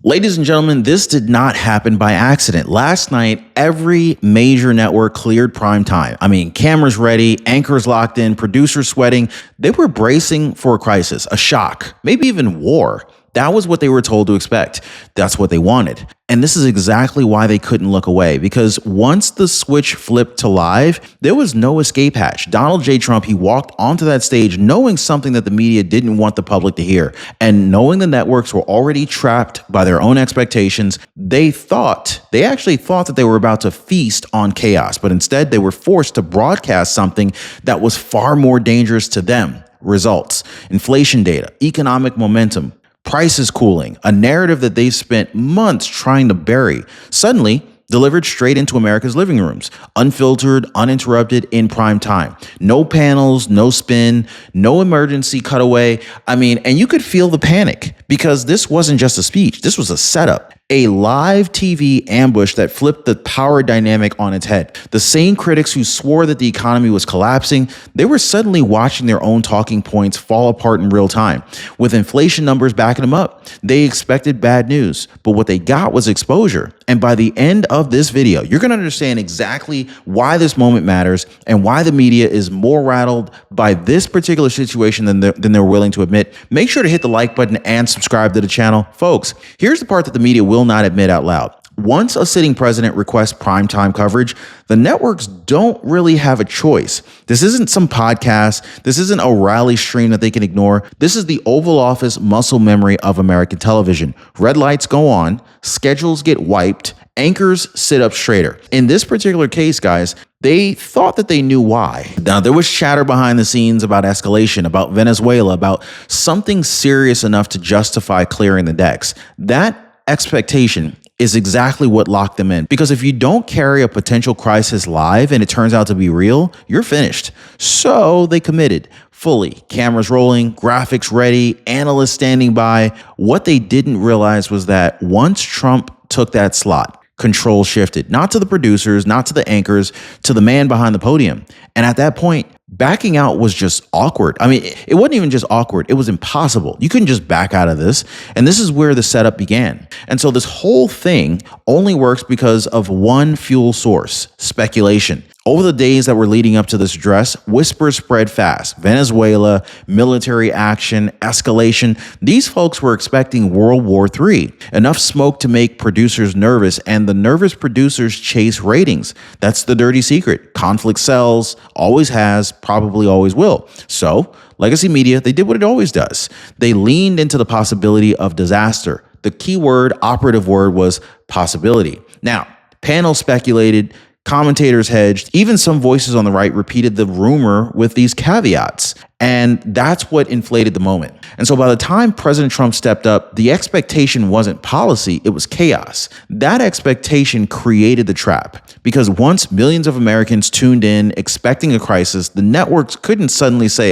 Ladies and gentlemen, this did not happen by accident. Last night, every major network cleared prime time. I mean, cameras ready, anchors locked in, producers sweating. They were bracing for a crisis, a shock, maybe even war. That was what they were told to expect. That's what they wanted. And this is exactly why they couldn't look away, because once the switch flipped to live, there was no escape hatch. Donald J. Trump, he walked onto that stage knowing something that the media didn't want the public to hear. And knowing the networks were already trapped by their own expectations, they actually thought that they were about to feast on chaos. But instead, they were forced to broadcast something that was far more dangerous to them. Results, inflation data, economic momentum, prices cooling, a narrative that they've spent months trying to bury, suddenly delivered straight into America's living rooms, unfiltered, uninterrupted, in prime time. No panels, no spin, no emergency cutaway. And you could feel the panic because this wasn't just a speech. This was a setup. A live TV ambush that flipped the power dynamic on its head. The same critics who swore that the economy was collapsing, they were suddenly watching their own talking points fall apart in real time. With inflation numbers backing them up, they expected bad news, but what they got was exposure. And by the end of this video, you're going to understand exactly why this moment matters and why the media is more rattled by this particular situation than they're willing to admit. Make sure to hit the like button and subscribe to the channel. Folks, here's the part that the media will not admit out loud. Once a sitting president requests primetime coverage, the networks don't really have a choice. This isn't some podcast. This isn't a rally stream that they can ignore. This is the Oval Office muscle memory of American television. Red lights go on, schedules get wiped, anchors sit up straighter. In this particular case, guys, they thought that they knew why. Now, there was chatter behind the scenes about escalation, about Venezuela, about something serious enough to justify clearing the decks. That expectation is exactly what locked them in. Because if you don't carry a potential crisis live and it turns out to be real, you're finished. So they committed fully. Cameras rolling, graphics ready, analysts standing by. What they didn't realize was that once Trump took that slot, control shifted, not to the producers, not to the anchors, to the man behind the podium. And at that point, backing out was just awkward. It wasn't even just awkward. It was impossible. You couldn't just back out of this. And this is where the setup began. And so this whole thing only works because of one fuel source: speculation. Over the days that were leading up to this address, whispers spread fast. Venezuela, military action, escalation. These folks were expecting World War III. Enough smoke to make producers nervous, and the nervous producers chase ratings. That's the dirty secret. Conflict sells, always has, probably always will. So, legacy media, they did what it always does. They leaned into the possibility of disaster. The key word, operative word, was possibility. Now, panel speculated, commentators hedged, even some voices on the right repeated the rumor with these caveats. And that's what inflated the moment. And so by the time President Trump stepped up, the expectation wasn't policy, it was chaos. That expectation created the trap, because once millions of Americans tuned in expecting a crisis, the networks couldn't suddenly say,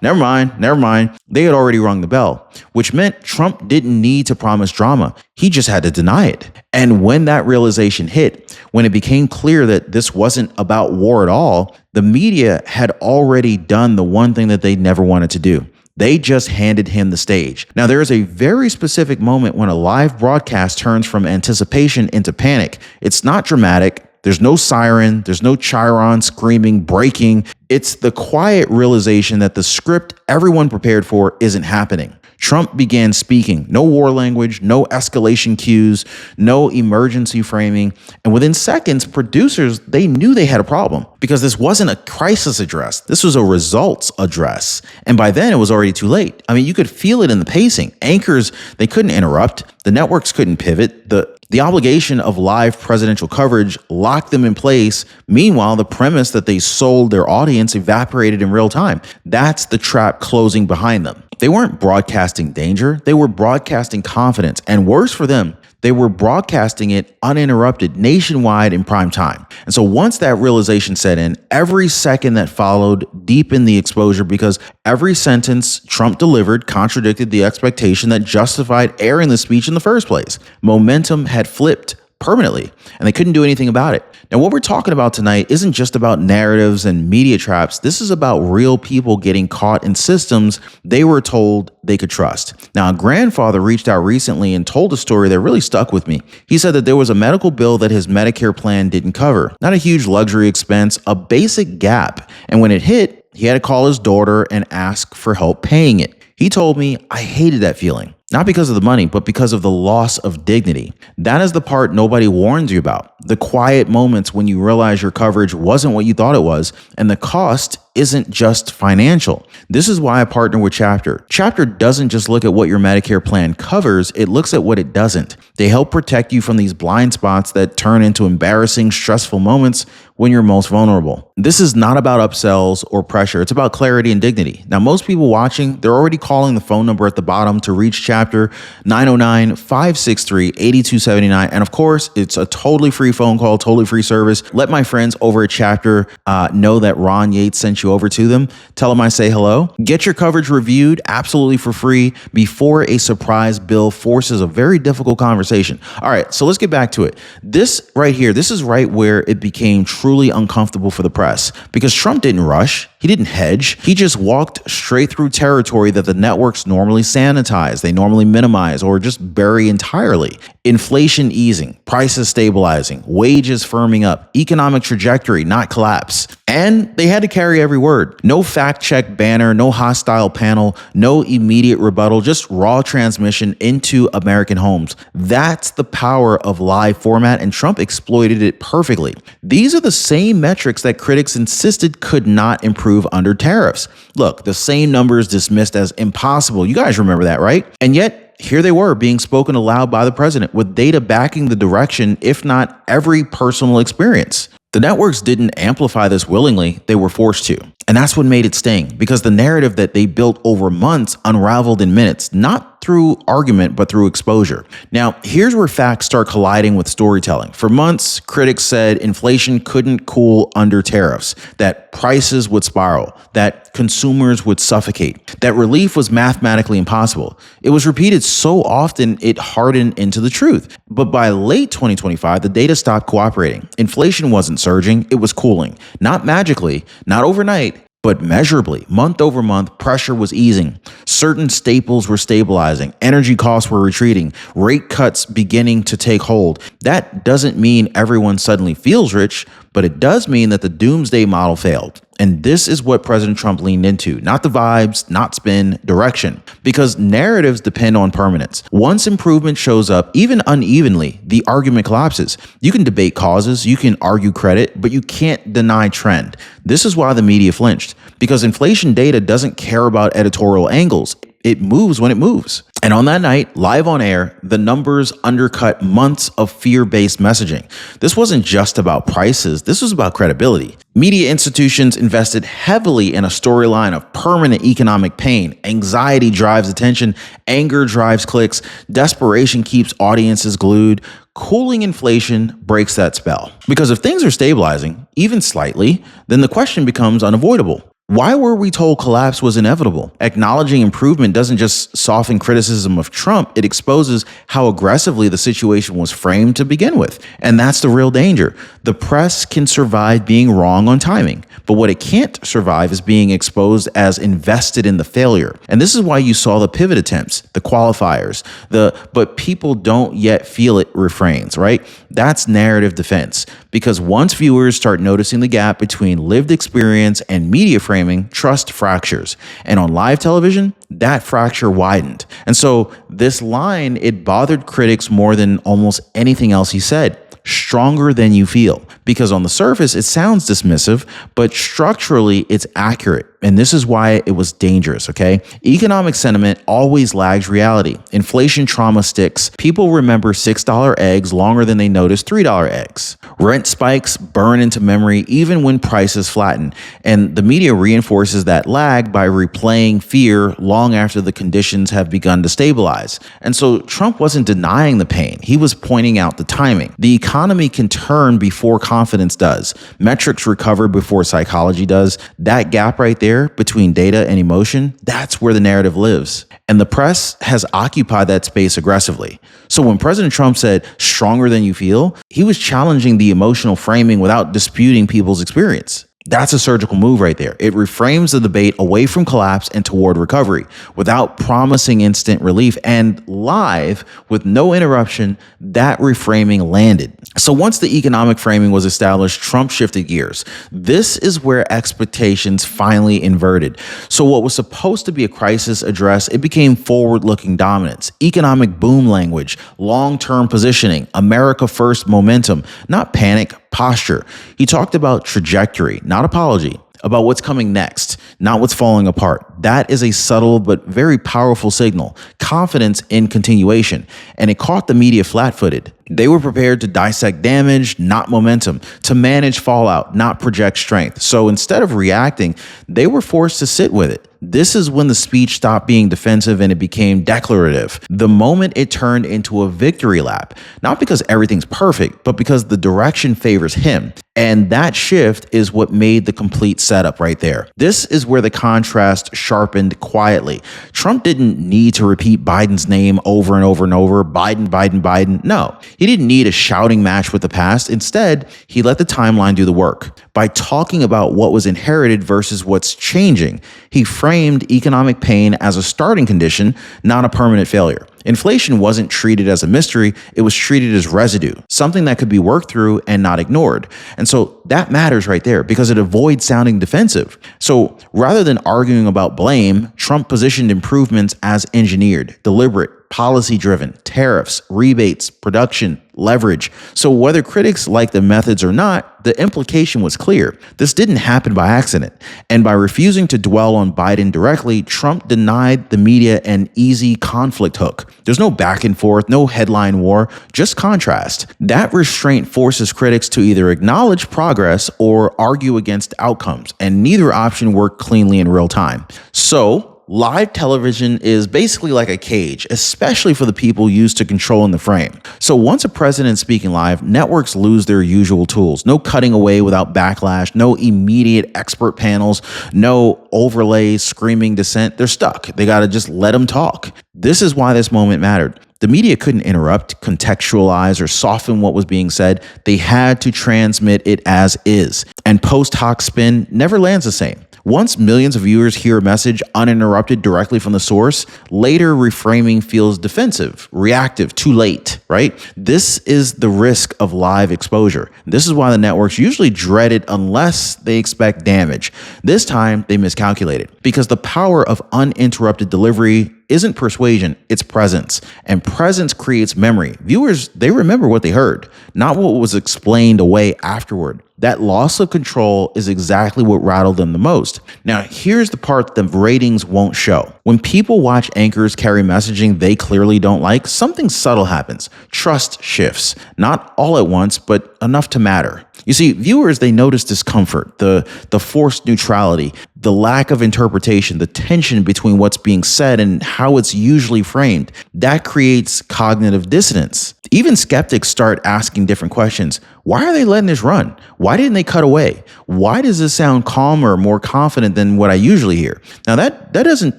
never mind. They had already rung the bell, which meant Trump didn't need to promise drama. He just had to deny it. And when that realization hit, when it became clear that this wasn't about war at all, the media had already done the one thing that they never wanted to do. They just handed him the stage. Now, there is a very specific moment when a live broadcast turns from anticipation into panic. It's not dramatic. There's no siren. There's no chyron screaming, breaking. It's the quiet realization that the script everyone prepared for isn't happening. Trump began speaking. No war language, no escalation cues, no emergency framing. And within seconds, producers, they knew they had a problem, because this wasn't a crisis address. This was a results address. And by then it was already too late. You could feel it in the pacing. Anchors, they couldn't interrupt. The networks couldn't pivot. The obligation of live presidential coverage locked them in place. Meanwhile, the premise that they sold their audience evaporated in real time. That's the trap closing behind them. They weren't broadcasting danger. They were broadcasting confidence. And worse for them, they were broadcasting it uninterrupted nationwide in prime time. And so once that realization set in, every second that followed deepened the exposure, because every sentence Trump delivered contradicted the expectation that justified airing the speech in the first place. Momentum had flipped. permanently, and they couldn't do anything about it. Now, what we're talking about tonight isn't just about narratives and media traps. This is about real people getting caught in systems they were told they could trust. Now, a grandfather reached out recently and told a story that really stuck with me. He said that there was a medical bill that his Medicare plan didn't cover. Not a huge luxury expense, a basic gap. And when it hit, he had to call his daughter and ask for help paying it. He told me, I hated that feeling. Not because of the money, but because of the loss of dignity. That is the part nobody warns you about. The quiet moments when you realize your coverage wasn't what you thought it was, and the cost isn't just financial. This is why I partner with Chapter. Chapter doesn't just look at what your Medicare plan covers, it looks at what it doesn't. They help protect you from these blind spots that turn into embarrassing, stressful moments when you're most vulnerable. This is not about upsells or pressure. It's about clarity and dignity. Now, most people watching, they're already calling the phone number at the bottom to reach Chapter, 909-563-8279. And of course, it's a totally free phone call, totally free service. Let my friends over at Chapter know that Ron Yates sent you over to them. Tell them I say hello. Get your coverage reviewed absolutely for free before a surprise bill forces a very difficult conversation. All right, so let's get back to it. This right here, this is right where it became truly uncomfortable for the press, because Trump didn't rush. He didn't hedge. He just walked straight through territory that the networks normally sanitize, they normally minimize, or just bury entirely. Inflation easing, prices stabilizing, wages firming up, economic trajectory, not collapse. And they had to carry every word. No fact check banner, no hostile panel, no immediate rebuttal, just raw transmission into American homes. That's the power of live format, and Trump exploited it perfectly. These are the same metrics that critics insisted could not improve under tariffs. Look, the same numbers dismissed as impossible. You guys remember that, right? And yet, here they were being spoken aloud by the president with data backing the direction, if not every personal experience. The networks didn't amplify this willingly, they were forced to. And that's what made it sting, because the narrative that they built over months unraveled in minutes, not through argument, but through exposure. Now, here's where facts start colliding with storytelling. For months, critics said inflation couldn't cool under tariffs, that prices would spiral, that consumers would suffocate, that relief was mathematically impossible. It was repeated so often it hardened into the truth. But by late 2025, the data stopped cooperating. Inflation wasn't surging, it was cooling. Not magically, not overnight, but measurably. Month over month, pressure was easing. Certain staples were stabilizing. Energy costs were retreating. Rate cuts beginning to take hold. That doesn't mean everyone suddenly feels rich, but it does mean that the doomsday model failed. And this is what President Trump leaned into. Not the vibes, not spin, direction. Because narratives depend on permanence. Once improvement shows up, even unevenly, the argument collapses. You can debate causes, you can argue credit, but you can't deny trend. This is why the media flinched. Because inflation data doesn't care about editorial angles. It moves when it moves. And on that night, live on air, the numbers undercut months of fear-based messaging. This wasn't just about prices, this was about credibility. Media institutions invested heavily in a storyline of permanent economic pain. Anxiety drives attention, anger drives clicks, desperation keeps audiences glued. Cooling inflation breaks that spell. Because if things are stabilizing, even slightly, then the question becomes unavoidable. Why were we told collapse was inevitable? Acknowledging improvement doesn't just soften criticism of Trump, it exposes how aggressively the situation was framed to begin with. And that's the real danger. The press can survive being wrong on timing, but what it can't survive is being exposed as invested in the failure. And this is why you saw the pivot attempts, the qualifiers, but people don't yet feel it refrains, right? That's narrative defense. Because once viewers start noticing the gap between lived experience and media framing, trust fractures. And on live television, that fracture widened. And so this line, it bothered critics more than almost anything else he said. Stronger than you feel. Because on the surface, it sounds dismissive, but structurally, it's accurate. And this is why it was dangerous, okay? Economic sentiment always lags reality. Inflation trauma sticks. People remember $6 eggs longer than they notice $3 eggs. Rent spikes burn into memory even when prices flatten. And the media reinforces that lag by replaying fear long after the conditions have begun to stabilize. And so Trump wasn't denying the pain. He was pointing out the timing. The economy economy can turn before confidence does. Metrics recover before psychology does. That gap right there between data and emotion, that's where the narrative lives. And the press has occupied that space aggressively. So when President Trump said stronger than you feel, he was challenging the emotional framing without disputing people's experience. That's a surgical move right there. It reframes the debate away from collapse and toward recovery without promising instant relief, and live with no interruption. That reframing landed. So once the economic framing was established, Trump shifted gears. This is where expectations finally inverted. So what was supposed to be a crisis address, it became forward-looking dominance, economic boom language, long-term positioning, America first momentum, not panic, posture. He talked about trajectory, not apology, about what's coming next, not what's falling apart. That is a subtle but very powerful signal, confidence in continuation, and it caught the media flat-footed. They were prepared to dissect damage, not momentum, to manage fallout, not project strength. So instead of reacting, they were forced to sit with it. This is when the speech stopped being defensive and it became declarative. The moment it turned into a victory lap, not because everything's perfect, but because the direction favors him. And that shift is what made the complete setup right there. This is where the contrast sharpened quietly. Trump didn't need to repeat Biden's name over and over and over. Biden, Biden, Biden. No, he didn't need a shouting match with the past. Instead, he let the timeline do the work. By talking about what was inherited versus what's changing, he framed economic pain as a starting condition, not a permanent failure. Inflation wasn't treated as a mystery, it was treated as residue, something that could be worked through and not ignored. And so that matters right there because it avoids sounding defensive. So rather than arguing about blame, Trump positioned improvements as engineered, deliberate, policy-driven, tariffs, rebates, production, leverage. So whether critics like the methods or not, the implication was clear. This didn't happen by accident. And by refusing to dwell on Biden directly, Trump denied the media an easy conflict hook. There's no back and forth, no headline war, just contrast. That restraint forces critics to either acknowledge progress or argue against outcomes, and neither option worked cleanly in real time. So live television is basically like a cage, especially for the people used to controlling the frame. So once a president's speaking live, networks lose their usual tools. No cutting away without backlash, no immediate expert panels, no overlays screaming dissent. They're stuck. They got to just let them talk. This is why this moment mattered. The media couldn't interrupt, contextualize, or soften what was being said. They had to transmit it as is. And post hoc spin never lands the same. Once millions of viewers hear a message uninterrupted directly from the source, later reframing feels defensive, reactive, too late, right? This is the risk of live exposure. This is why the networks usually dread it unless they expect damage. This time, they miscalculated because the power of uninterrupted delivery isn't persuasion, it's presence. And presence creates memory. Viewers, they remember what they heard, not what was explained away afterward. That loss of control is exactly what rattled them the most. Now, here's the part the ratings won't show. When people watch anchors carry messaging they clearly don't like, something subtle happens. Trust shifts. Not all at once, but enough to matter. You see, viewers, they notice discomfort, the forced neutrality, the lack of interpretation, the tension between what's being said and how it's usually framed. That creates cognitive dissonance. Even skeptics start asking different questions. Why are they letting this run? Why didn't they cut away? Why does this sound calmer, more confident than what I usually hear? Now, that doesn't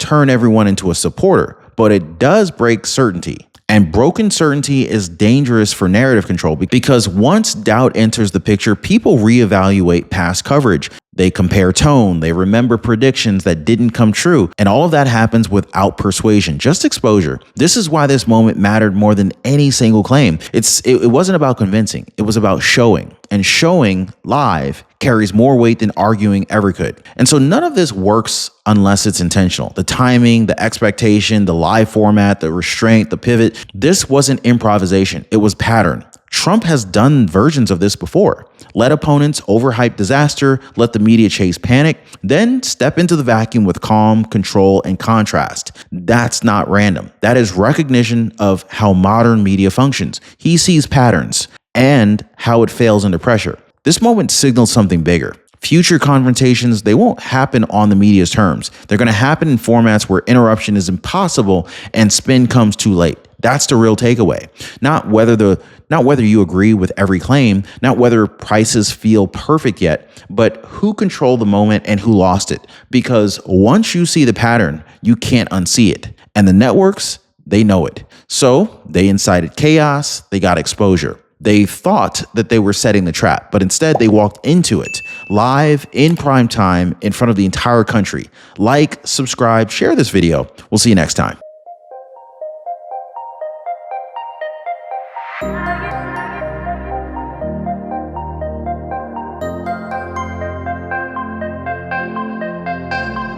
turn everyone into a supporter, but it does break certainty. And broken certainty is dangerous for narrative control because once doubt enters the picture, people reevaluate past coverage. They compare tone, they remember predictions that didn't come true, and all of that happens without persuasion, just exposure. This is why this moment mattered more than any single claim. It wasn't about convincing, it was about showing. And showing live carries more weight than arguing ever could. And so none of this works unless it's intentional. The timing, the expectation, the live format, the restraint, the pivot, this wasn't improvisation, it was pattern. Trump has done versions of this before. Let opponents overhype disaster, let the media chase panic, then step into the vacuum with calm, control, and contrast. That's not random. That is recognition of how modern media functions. He sees patterns and how it fails under pressure. This moment signals something bigger. Future confrontations, they won't happen on the media's terms. They're going to happen in formats where interruption is impossible and spin comes too late. That's the real takeaway. Not whether you agree with every claim, not whether prices feel perfect yet, but who controlled the moment and who lost it. Because once you see the pattern, you can't unsee it. And the networks, they know it. So they incited chaos, they got exposure. They thought that they were setting the trap, but instead they walked into it live in prime time in front of the entire country. Like, subscribe, share this video. We'll see you next time.